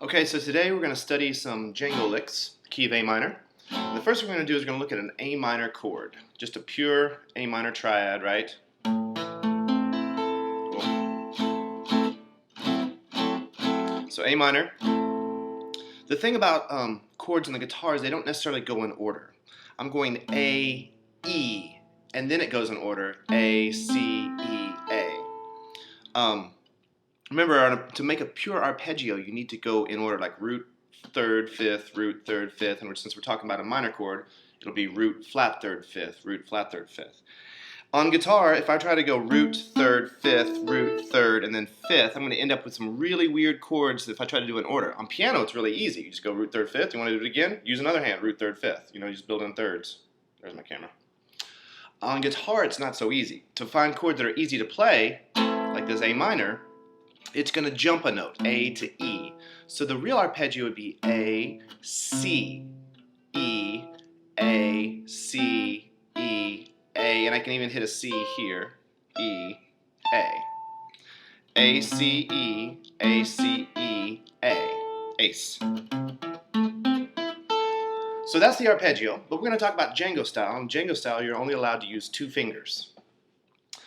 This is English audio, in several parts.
Okay, so today we're going to study some Django licks, key of A minor. And the first thing we're going to do is we're going to look at an A minor chord. Just a pure A minor triad, right? Cool. So A minor. The thing about chords on the guitar is they don't necessarily go in order. I'm going A, E, and then it goes in order. A, C, E, A. Remember, to make a pure arpeggio, you need to go in order, like root, third, fifth, root, third, fifth. And since we're talking about a minor chord, it'll be root, flat, third, fifth, root, flat, third, fifth. On guitar, if I try to go root, third, fifth, root, third, and then fifth, I'm going to end up with some really weird chords if I try to do it in order. On piano, it's really easy. You just go root, third, fifth. You want to do it again? Use another hand, root, third, fifth. You just build in thirds. There's my camera. On guitar, it's not so easy. To find chords that are easy to play, like this A minor, it's going to jump a note, A to E. So the real arpeggio would be A, C, E, A, C, E, A, and I can even hit a C here, E, A. A, C, E, A, C, E, A. Ace. So that's the arpeggio, but we're going to talk about Django style. In Django style, you're only allowed to use 2 fingers.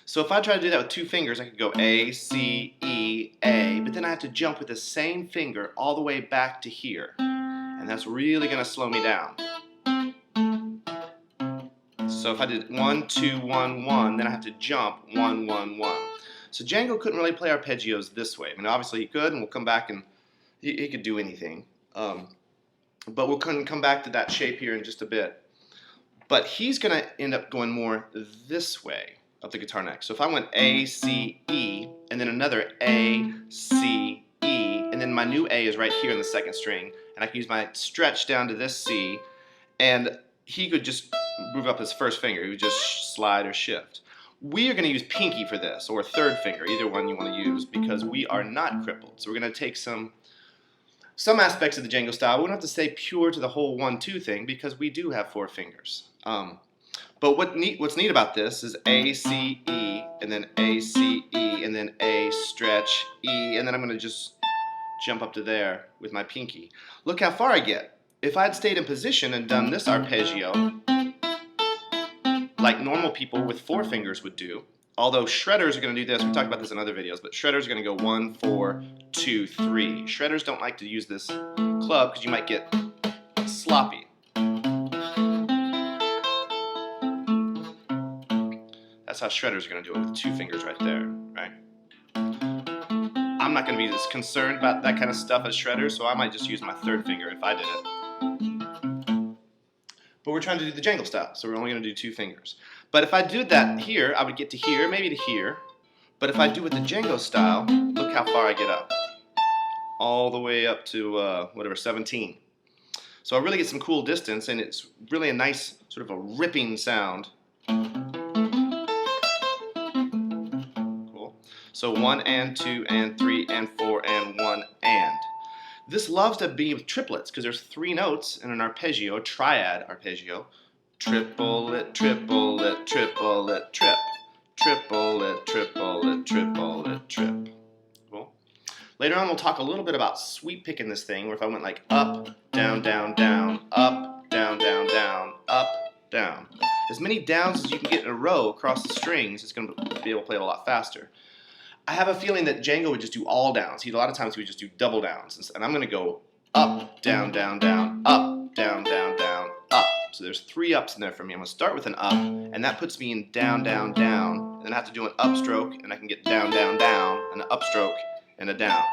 So if I try to do that with 2 fingers, I could go A, C, E, A, but then I have to jump with the same finger all the way back to here. And that's really going to slow me down. So if I did 1, 2, 1, 1, then I have to jump 1, 1, 1. So Django couldn't really play arpeggios this way. I mean, obviously he could, and we'll come back and he could do anything. But we'll come back to that shape here in just a bit. But he's going to end up going more this way of the guitar neck. So if I went A, C, E, and then another A, C, E, and then my new A is right here in the 2nd string, and I can use my stretch down to this C, and he could just move up his 1st finger. He would just slide or shift. We are going to use pinky for this, or 3rd finger, either one you want to use, because we are not crippled. So we're going to take some aspects of the Django style. We don't have to stay pure to the whole 1-2 thing, because we do have 4 fingers. But what's neat about this is A, C, E, and then A, C, E, and then A, stretch, E, and then I'm going to just jump up to there with my pinky. Look how far I get. If I had stayed in position and done this arpeggio, like normal people with 4 fingers would do, although shredders are going to do this, we talked about this in other videos, but shredders are going to go 1, 4, 2, 3. Shredders don't like to use this club because you might get sloppy. That's how shredders are going to do it with 2 fingers right there, right? I'm not going to be as concerned about that kind of stuff as shredders, so I might just use my 3rd finger if I did it. But we're trying to do the Django style, so we're only going to do 2 fingers. But if I did that here, I would get to here, maybe to here. But if I do with the Django style, look how far I get up. All the way up to, 17. So I really get some cool distance, and it's really a nice, sort of a ripping sound. So 1 and 2 and 3 and 4 and 1 and. This loves to be with triplets because there's 3 notes in an arpeggio, a triad arpeggio. Triplet, triplet, triplet, trip. Triplet, triplet, triplet, trip. Cool. Later on we'll talk a little bit about sweep picking this thing, where if I went like up, down, down, down, up, down, down, down, up, down. As many downs as you can get in a row across the strings, it's going to be able to play it a lot faster. I have a feeling that Django would just do all downs. A lot of times he would just do double downs. And I'm going to go up, down, down, down, up, down, down, down, up. So there's 3 ups in there for me. I'm going to start with an up, and that puts me in down, down, down. And then I have to do an upstroke, and I can get down, down, down, and an upstroke, and a down.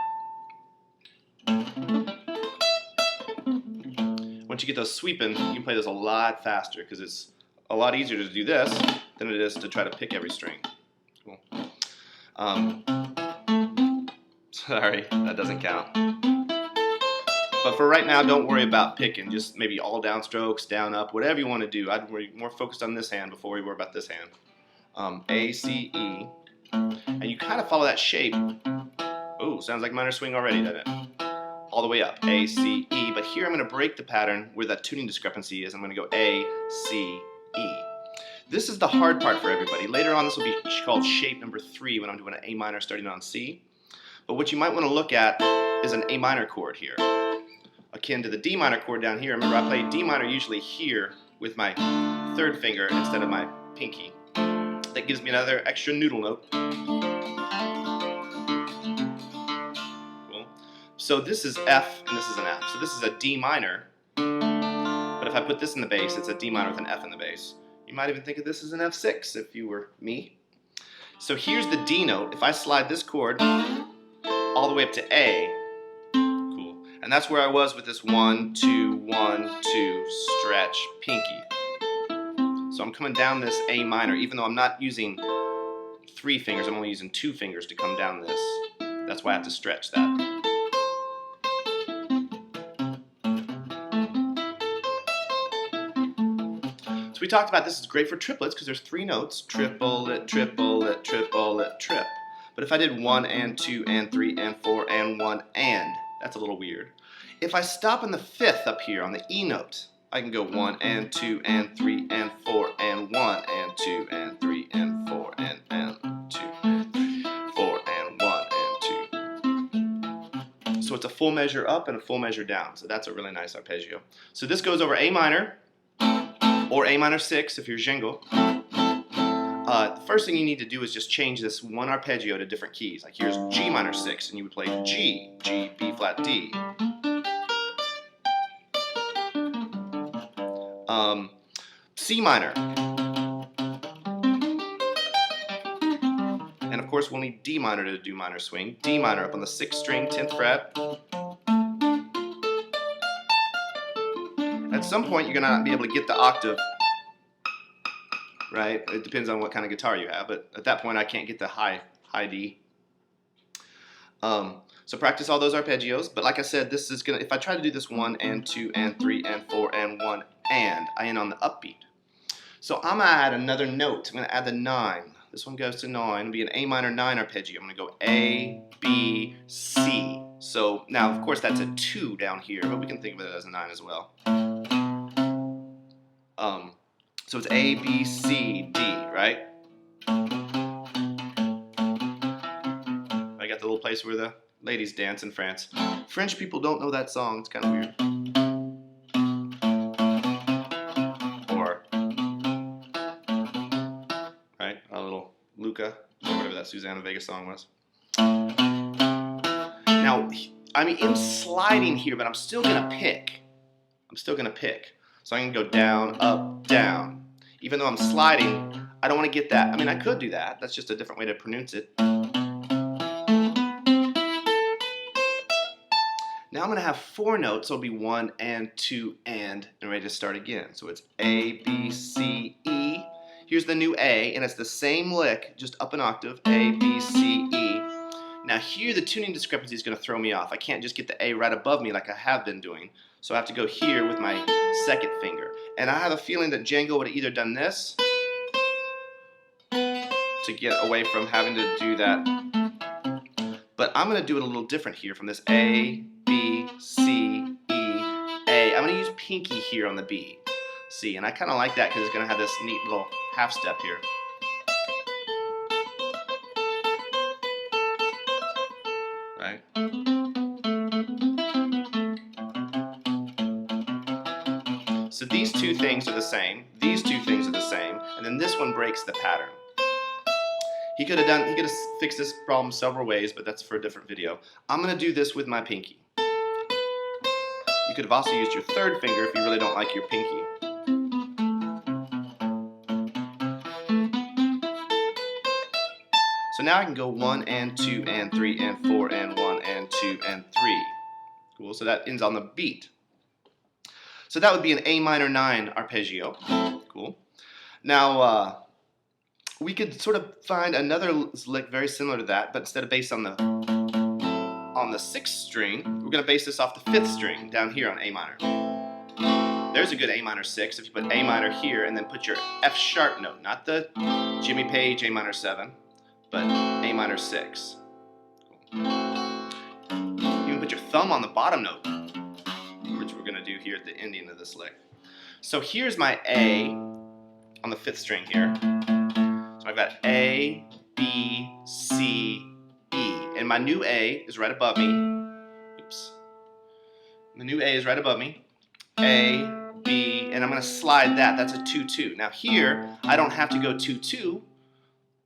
Once you get those sweeping, you can play those a lot faster, because it's a lot easier to do this than it is to try to pick every string. Cool. Sorry, that doesn't count. But for right now, don't worry about picking. Just maybe all down strokes, down, up, whatever you want to do. I'd be more focused on this hand before we worry about this hand. A, C, E. And you kind of follow that shape. Ooh, sounds like minor swing already, doesn't it? All the way up. A, C, E. But here I'm going to break the pattern where that tuning discrepancy is. I'm going to go A, C, E. This is the hard part for everybody. Later on, this will be called shape number 3 when I'm doing an A minor starting on C. But what you might want to look at is an A minor chord here, akin to the D minor chord down here. Remember, I play D minor usually here with my third finger instead of my pinky. That gives me another extra noodle note. Cool. So this is F and this is an F. So this is a D minor, but if I put this in the bass, it's a D minor with an F in the bass. You might even think of this as an F6 if you were me. So here's the D note. If I slide this chord all the way up to A, cool. And that's where I was with this 1, 2, 1, 2 stretch pinky. So I'm coming down this A minor, even though I'm not using 3 fingers, I'm only using 2 fingers to come down this. That's why I have to stretch that. So we talked about this is great for triplets because there's 3 notes, triplet, triplet, triplet, trip. But if I did 1 and 2 and 3 and 4 and 1 and, that's a little weird. If I stop in the 5th up here on the E note, I can go 1 and 2 and 3 and 4 and 1 and 2 and 3 and 4 and 2, 4 and 1 and 2. So it's a full measure up and a full measure down. So that's a really nice arpeggio. So this goes over A minor or A minor 6 if you're django. The first thing you need to do is just change this one arpeggio to different keys. Like here's G minor 6 and you would play G, G, B flat, D. C minor. And of course we'll need D minor to do minor swing. D minor up on the 6th string, 10th fret. At some point you're going to be able to get the octave, right? It depends on what kind of guitar you have, but at that point I can't get the high D. So practice all those arpeggios, but like I said, this is gonna, if I try to do this 1 and 2 and 3 and 4 and 1 and, I end on the upbeat. So I'm gonna add another note. I'm gonna add the 9. This one goes to 9. It'll be an A minor 9 arpeggio. I'm gonna go A, B, C. So now, of course, that's a 2 down here, but we can think of it as a 9 as well. So it's A, B, C, D, right? I got the little place where the ladies dance in France. French people don't know that song. It's kind of weird. Or, right? A little Luca, or whatever that Susanna Vega song was. Now, I mean, I'm sliding here, but I'm still gonna pick. So I'm gonna go down, up, down. Even though I'm sliding, I don't want to get that. I mean, I could do that. That's just a different way to pronounce it. Now I'm going to have 4 notes, so it'll be 1 and 2 and ready to start again. So it's A, B, C, E. Here's the new A, and it's the same lick, just up an octave. A, B, C, E. Now here the tuning discrepancy is going to throw me off. I can't just get the A right above me like I have been doing. So I have to go here with my 2nd finger. And I have a feeling that Django would have either done this to get away from having to do that. But I'm going to do it a little different here from this A, B, C, E, A. I'm going to use pinky here on the B. C, and I kind of like that because it's going to have this neat little half step here. Right? So these 2 things are the same, these 2 things are the same, and then this one breaks the pattern. He could have fixed this problem several ways, but that's for a different video. I'm going to do this with my pinky. You could have also used your 3rd finger if you really don't like your pinky. So now I can go 1 and 2 and 3 and 4 and 1 and 2 and 3. Cool, so that ends on the beat. So that would be an A minor 9 arpeggio. Cool. Now, we could sort of find another lick very similar to that, but instead of based on the 6th string, we're going to base this off the 5th string down here on A minor. There's a good A minor 6 if you put A minor here and then put your F sharp note, not the Jimmy Page A minor 7, but A minor 6. Cool. You can put your thumb on the bottom note, which we're going to do here at the ending of this lick. So here's my A on the 5th string here. So I've got A, B, C, E. And my new A is right above me. The new A is right above me. A, B, and I'm going to slide that. That's a 2-2. Now here, I don't have to go 2-2.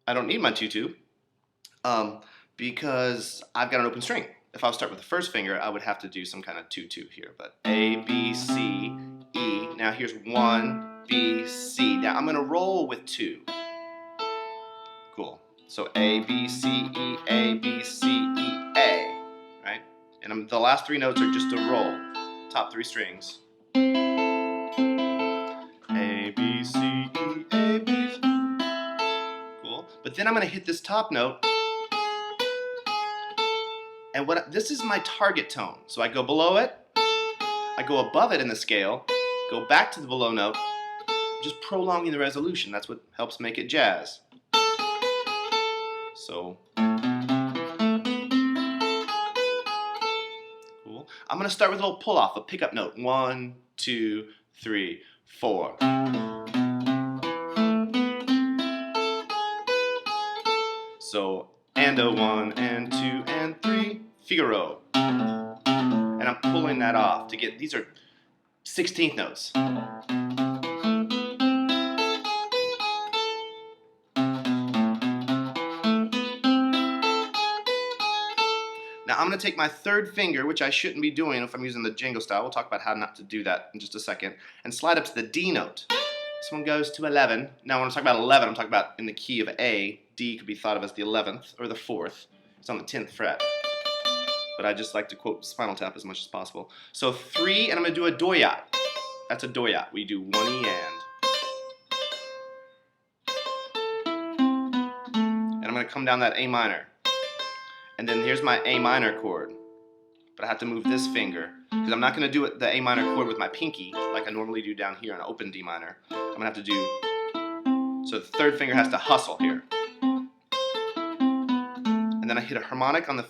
I don't need my 2-2 because I've got an open string. If I was start with the first finger, I would have to do some kind of 2-2 here. But A, B, C, E. Now here's 1, B, C. Now I'm going to roll with 2. Cool. So A, B, C, E, A, B, C, E, A. Right? And the last 3 notes are just a roll. Top 3 strings. A, B, C, E, A, B, C. Cool. But then I'm going to hit this top note. And this is my target tone. So I go below it, I go above it in the scale, go back to the below note, just prolonging the resolution. That's what helps make it jazz. So, cool. I'm going to start with a little pull off, a pickup note. 1, 2, 3, 4. So, and a 1, and 2, and 3, Figaro. And I'm pulling that off to get, these are 16th notes. Now I'm going to take my third finger, which I shouldn't be doing if I'm using the Django style. We'll talk about how not to do that in just a second. And slide up to the D note. This one goes to 11. Now when I'm talking about 11, I'm talking about in the key of A. D could be thought of as the 11th or the 4th. It's on the 10th fret. But I just like to quote Spinal Tap as much as possible. So 3, and I'm going to do a doyat. That's a doyat. We do 1 E and I'm going to come down that A minor. And then here's my A minor chord. But I have to move this finger because I'm not going to do the A minor chord with my pinky like I normally do down here on an open D minor. I'm going to have to do, so the third finger has to hustle here. And then I hit a harmonic on the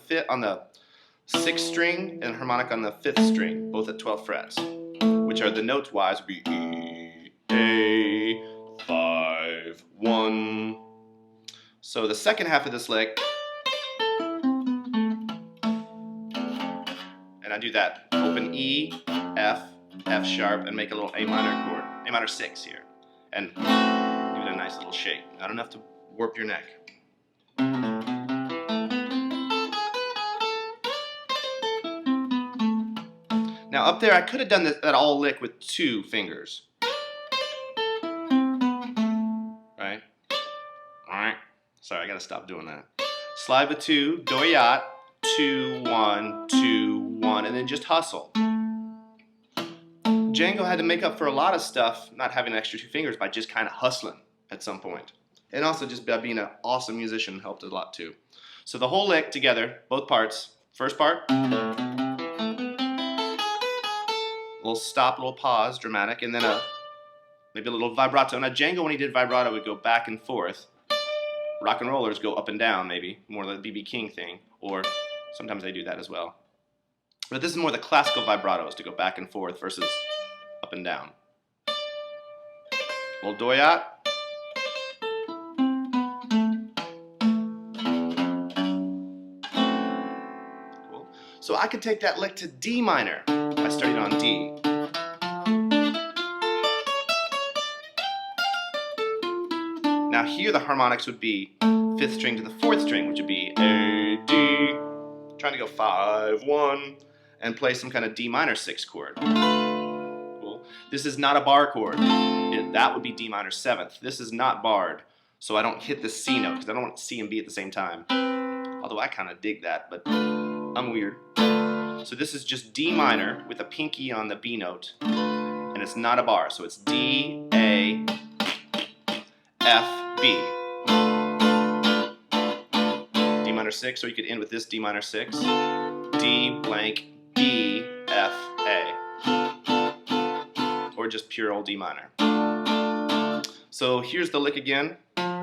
6th string and a harmonic on the 5th string, both at 12 frets, which are the notes wise would be E, A, 5, 1. So the second half of this lick, and I do that open E, F, F sharp, and make a little A minor chord, A minor 6 here, and give it a nice little shake, not enough to warp your neck. Now up there I could have done that all lick with 2 fingers. Right? Alright. Sorry, I gotta stop doing that. Slide with 2, doyat, 2, 1, 2, 1, and then just hustle. Django had to make up for a lot of stuff not having an extra 2 fingers by just kind of hustling at some point. And also just by being an awesome musician helped a lot too. So the whole lick together, both parts. First part, a little stop, a little pause, dramatic, and then maybe a little vibrato. Now Django, when he did vibrato, would go back and forth. Rock and rollers go up and down, maybe, more like the B.B. King thing, or sometimes they do that as well. But this is more the classical vibratos, to go back and forth versus up and down. A little doyat. Cool. So I could take that lick to D minor. I started on D. Now here the harmonics would be 5th string to the 4th string, which would be A, D. Trying to go 5, 1, and play some kind of D minor 6 chord. Cool. This is not a bar chord. That would be D minor 7th. This is not barred, so I don't hit the C note because I don't want C and B at the same time. Although I kind of dig that, but I'm weird. So this is just D minor with a pinky on the B note, and it's not a bar, so it's D, A, F, B. D minor 6, or you could end with this D minor 6. D blank B, F, A. Or just pure old D minor. So here's the lick again. Let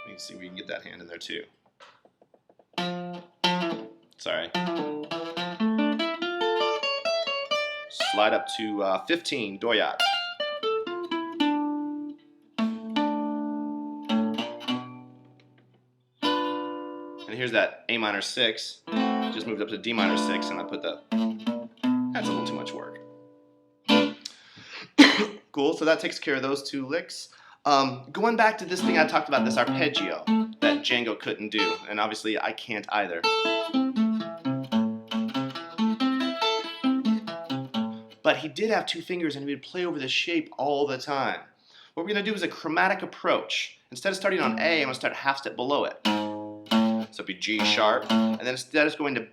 me see if we can get that hand in there too. Sorry. Slide up to 15, doyat. And here's that A minor 6. just moved up to D minor 6, and I put the, that's a little too much work. Cool, so that takes care of those two licks. Going back to this thing I talked about, this arpeggio that Django couldn't do, and obviously I can't either. But he did have two fingers and he would play over the shape all the time. What we're going to do is a chromatic approach. Instead of starting on A, I'm going to start a half step below it. So it'd be G sharp, and then instead of going to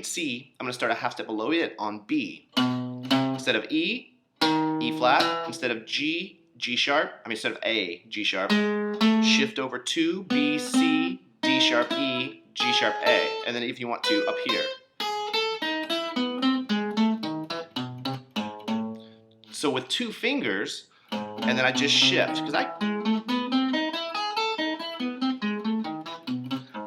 C, I'm going to start a half step below it on B. Instead of E, E flat. Instead of G, G sharp. Instead of A, G sharp. Shift over to B, C, D sharp, E, G sharp, A. And then if you want to, up here. So with two fingers, and then I just shift, because I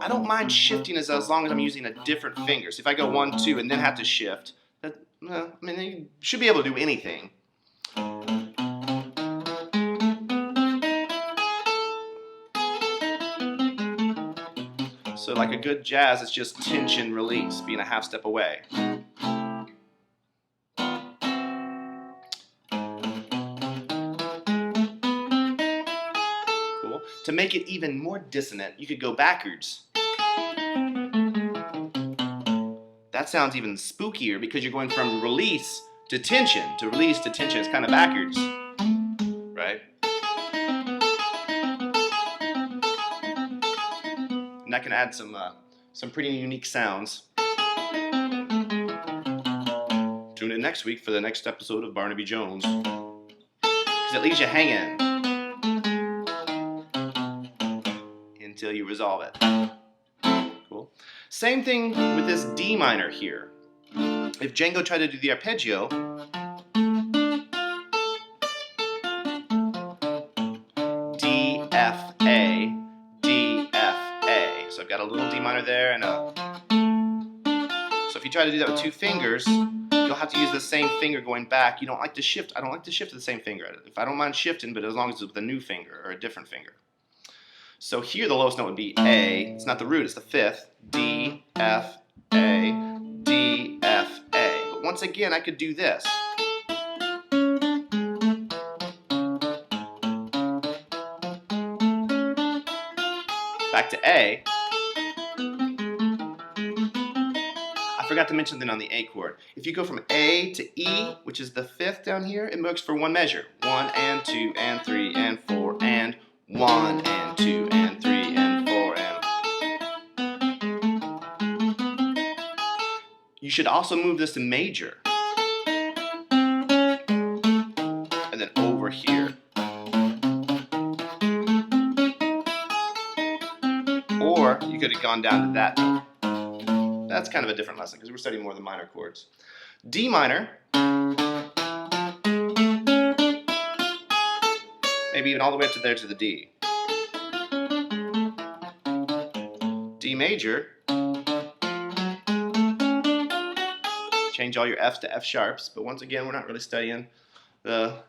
don't mind shifting as long as I'm using a different finger. So if I go 1, 2, and then have to shift, you should be able to do anything. So like a good jazz, it's just tension release, being a half step away. Cool. To make it even more dissonant, you could go backwards. That sounds even spookier because you're going from release to tension, to release to tension. It's kind of backwards, right? And that can add some pretty unique sounds. Tune in next week for the next episode of Barnaby Jones, because it leaves you hanging until you resolve it. Cool. Same thing with this D minor here. If Django tried to do the arpeggio, D, F, A, D, F, A. So I've got a little D minor there and a... So if you try to do that with two fingers, you'll have to use the same finger going back. You don't like to shift. I don't like to shift to the same finger. If I don't mind shifting, but as long as it's with a new finger or a different finger. So here the lowest note would be A. It's not the root, it's the fifth. D, F, A, D, F, A. But once again, I could do this. Back to A. I forgot to mention then on the A chord. If you go from A to E, which is the fifth down here, it works for one measure. 1 and 2 and 3 and 4 and 1 and 2 and 3 and 4 and... You should also move this to major. And then over here. Or you could have gone down to that note. That's kind of a different lesson because we're studying more of the minor chords. D minor. Maybe even all the way up to there to the D. D major. Change all your F's to F sharps, but once again, we're not really studying the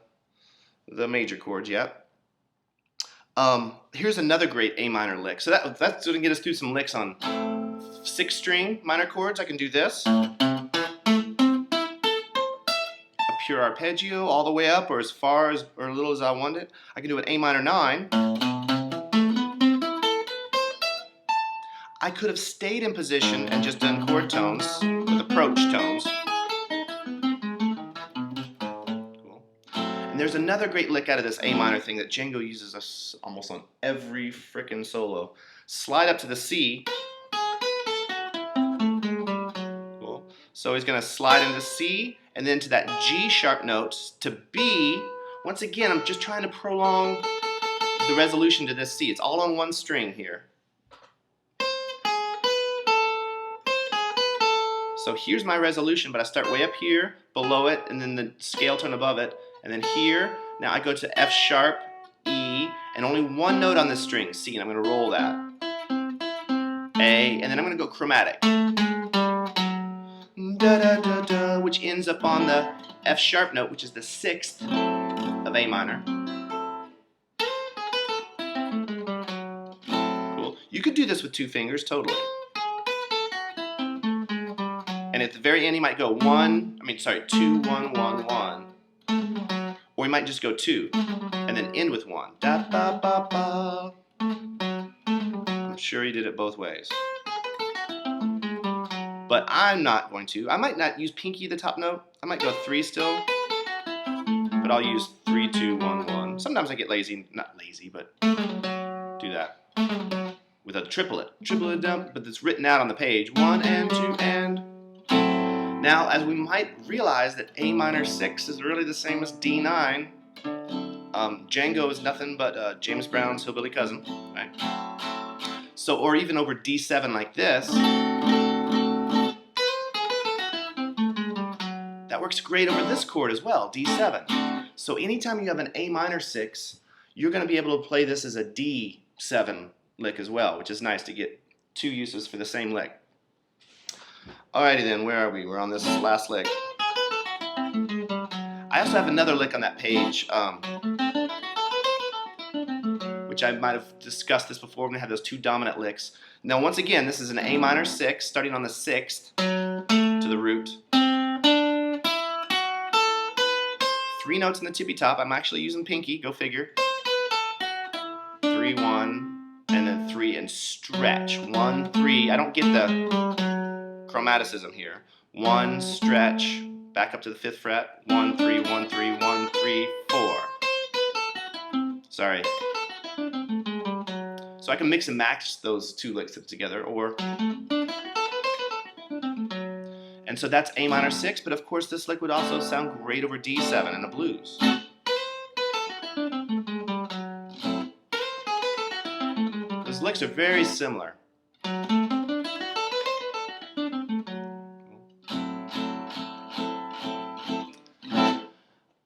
major chords yet. Here's another great A minor lick. So that's going to get us through some licks on 6-string minor chords. I can do this. A pure arpeggio all the way up or as far as or little as I want it. I can do an A minor 9. I could have stayed in position and just done chord tones with approach tones. Cool. And there's another great lick out of this A minor thing that Django uses us almost on every frickin' solo. Slide up to the C. Cool. So he's going to slide into C and then to that G sharp note to B. Once again, I'm just trying to prolong the resolution to this C. It's all on one string here. So here's my resolution, but I start way up here, below it, and then the scale tone above it, and then here. Now I go to F sharp, E, and only one note on this string, C, and I'm going to roll that. A, and then I'm going to go chromatic. Da, da, da, da, which ends up on the F sharp note, which is the 6th of A minor. Cool. You could do this with two fingers, totally. And at the very end, he might go 2, 1, 1, 1. Or he might just go 2 and then end with 1. Da, ba, ba, ba. I'm sure he did it both ways. But I'm not going to. I might not use pinky the top note. I might go 3 still. But I'll use 3, 2, 1, 1. Sometimes I get lazy. Not lazy, but do that. With a triplet. Triplet down, but it's written out on the page. 1 and 2 and. Now, as we might realize that A minor 6 is really the same as D9. Django is nothing but James Brown's hillbilly cousin, right? So, or even over D7 like this. That works great over this chord as well, D7. So anytime you have an A minor 6, you're going to be able to play this as a D7 lick as well, which is nice to get 2 uses for the same lick. Alrighty then, where are we? We're on this last lick. I also have another lick on that page, which I might have discussed this before when we had those 2 dominant licks. Now once again, this is an A minor 6, starting on the 6th to the root. 3 notes in the tippy top. I'm actually using pinky, go figure. 3, 1, and then 3 and stretch. 1, 3. I don't get the chromaticism here. 1, stretch, back up to the 5th fret. 1, 3, 1, 3, 1, 3, 4. Sorry. So I can mix and match those 2 licks together, or. And so that's A minor 6, but of course this lick would also sound great over D7 in the blues. Those licks are very similar.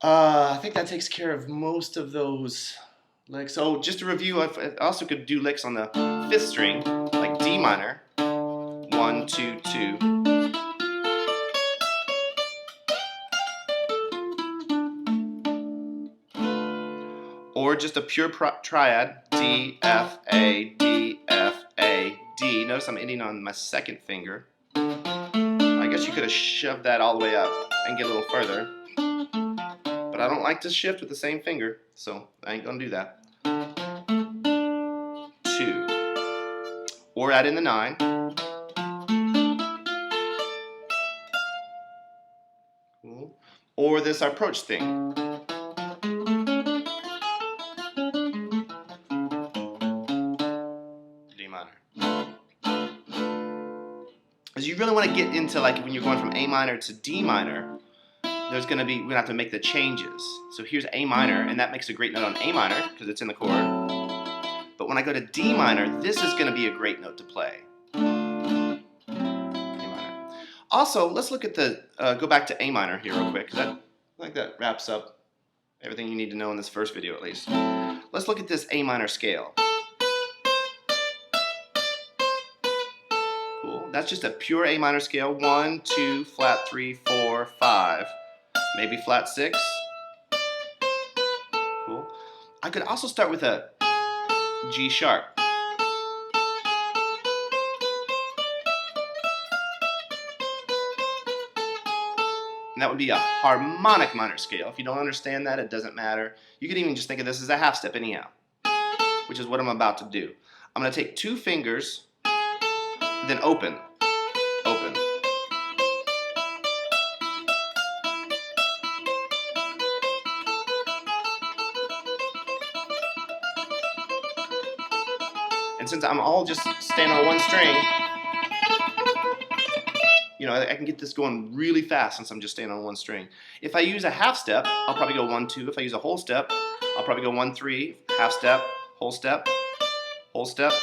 I think that takes care of most of those licks. So just to review, I also could do licks on the 5th string, like D minor. 1, 2, 2. Or just a pure triad, D, F, A, D, F, A, D. Notice I'm ending on my 2nd finger. I guess you could have shoved that all the way up and get a little further. But I don't like to shift with the same finger, so I ain't gonna do that. 2. Or add in the 9. Cool. Or this approach thing. Because you really want to get into, like, when you're going from A minor to D minor, we're gonna have to make the changes. So here's A minor, and that makes a great note on A minor because it's in the chord. But when I go to D minor, this is gonna be a great note to play. A minor. Also, let's look at the go back to A minor here real quick, because I think that wraps up everything you need to know in this first video at least. Let's look at this A minor scale. That's just a pure A minor scale. 1, 2, flat 3, 4, 5. Maybe flat 6. Cool. I could also start with a G sharp. And that would be a harmonic minor scale. If you don't understand that, it doesn't matter. You could even just think of this as a half step anyhow, which is what I'm about to do. I'm going to take 2 fingers, then open, open. And since I'm all just staying on 1 string, you know, I can get this going really fast since I'm just staying on 1 string. If I use a half step, I'll probably go 1, 2. If I use a whole step, I'll probably go 1, 3, half step, whole step, whole step,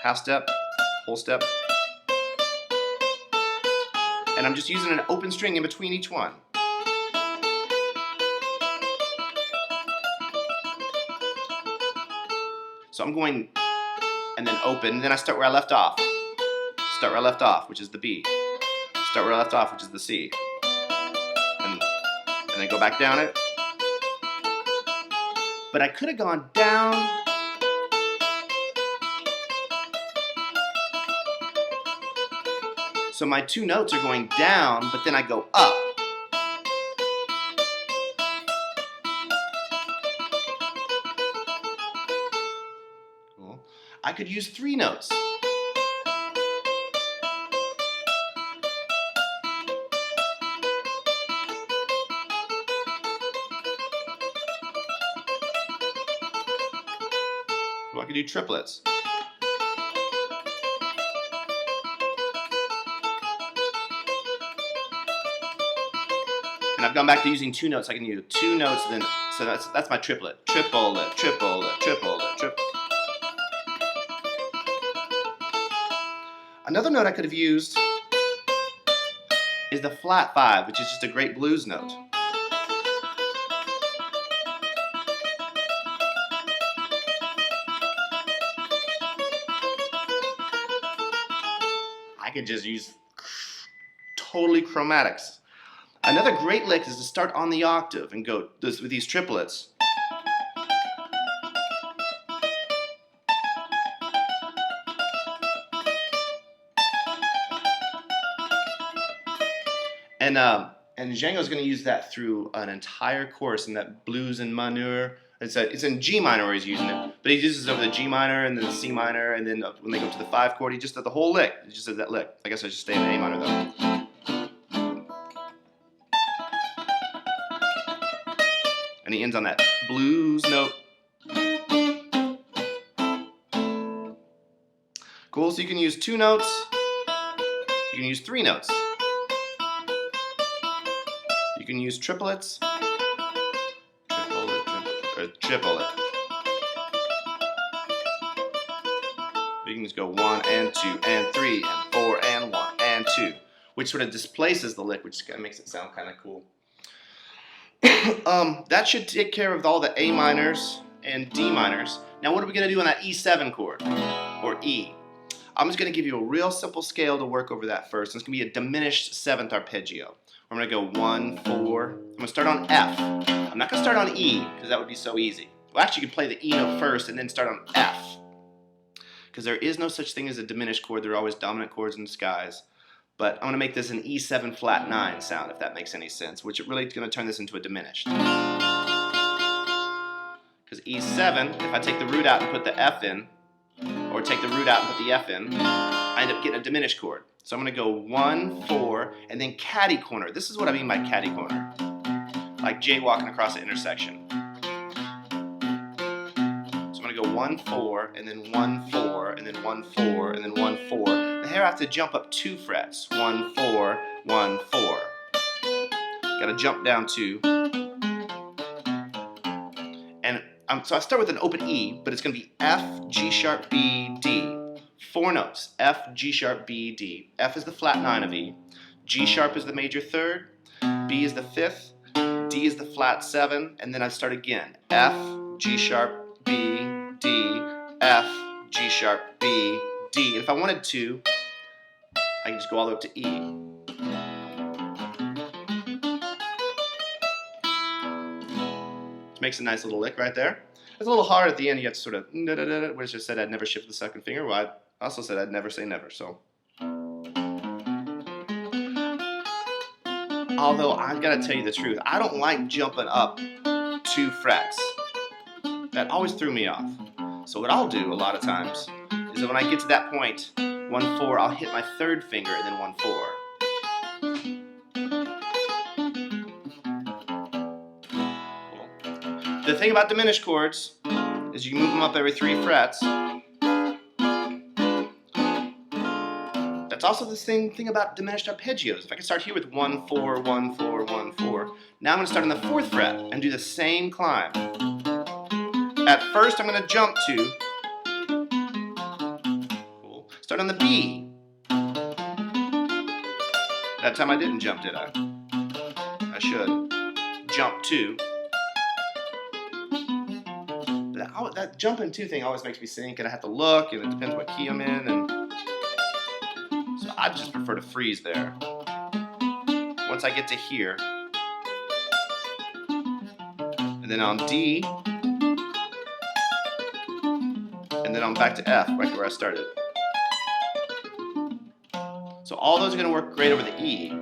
half step, whole step. And I'm just using an open string in between each one. So I'm going and then open, and then I start where I left off. Start where I left off, which is the B. Start where I left off, which is the C. And then go back down it. But I could have gone down. So my two notes are going down, but then I go up. Cool. I could use three notes. Well, I could do triplets. And I've gone back to using two notes. I can use two notes, then so that's my triplet. Triplet, triplet, triplet, triplet. Another note I could have used is the flat 5, which is just a great blues note. I could just use totally chromatics. Another great lick is to start on the octave and go with these triplets. And Django's going to use that through an entire course in that blues and manure. It's in G minor where he's using it, but he uses it over the G minor and then the C minor, and then when they go to the 5 chord, he just does the whole lick. He just does that lick. I guess I should stay in the A minor though. And he ends on that blues note. Cool, so you can use two notes. You can use three notes. You can use triplets. Triplet. You can just go 1 and 2 and 3 and 4 and 1 and 2, which sort of displaces the lick, which kind of makes it sound kind of cool. That should take care of all the A minors and D minors. Now what are we going to do on that E7 chord, or E? I'm just going to give you a real simple scale to work over that first. It's going to be a diminished 7th arpeggio. I'm going to go 1, 4. I'm going to start on F. I'm not going to start on E, because that would be so easy. Well, actually, you can play the E note first and then start on F, because there is no such thing as a diminished chord. There are always dominant chords in disguise. But I'm going to make this an E7 flat 9 sound, if that makes any sense, which it really is going to turn this into a diminished. Because E7, if I take the root out and put the F in, or take the root out and put the F in, I end up getting a diminished chord. So I'm going to go 1, 4, and then catty corner. This is what I mean by catty corner. Like jaywalking across the intersection. So I'm going to go 1, 4, and then 1, 4, and then 1, 4, and then 1, 4. And here I have to jump up 2 frets. 1, 4, 1, 4. Got to jump down 2. And so I start with an open E, but it's going to be F, G sharp, B, D. 4 notes. F, G sharp, B, D. F is the flat 9 of E. G sharp is the major 3rd. B is the 5th. D is the flat 7. And then I start again. F, G sharp, B, D, F, G sharp, B, D. And if I wanted to, I can just go all the way up to E. Which makes a nice little lick right there. It's a little hard at the end. You have to sort of, which just said I'd never shift the second finger. Well, I also said I'd never say never, so. Although I've got to tell you the truth, I don't like jumping up 2 frets. That always threw me off. So what I'll do a lot of times is that when I get to that point, 1, 4, I'll hit my 3rd finger and then 1, 4. Cool. The thing about diminished chords is you can move them up every 3 frets. That's also the thing about diminished arpeggios. If I can start here with 1, 4, 1, 4, 1, 4, now I'm going to start on the 4th fret and do the same climb. At first, I'm going to jump 2. Cool. Start on the B. That time I didn't jump, did I? I should. Jump 2. But that jumping 2 thing always makes me think, and I have to look, and it depends what key I'm in, and so I just prefer to freeze there. Once I get to here, and then on D, and then I'm back to F, right where I started. So all those are going to work great over the E.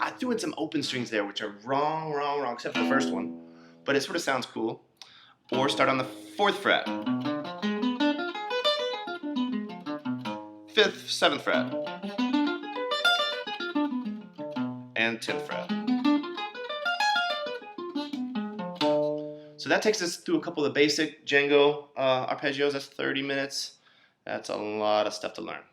I threw in some open strings there, which are wrong, except for the first one. But it sort of sounds cool. Or start on the 4th fret, 5th, 7th fret, and 10th fret. So that takes us through a couple of the basic Django arpeggios. That's 30 minutes. That's a lot of stuff to learn.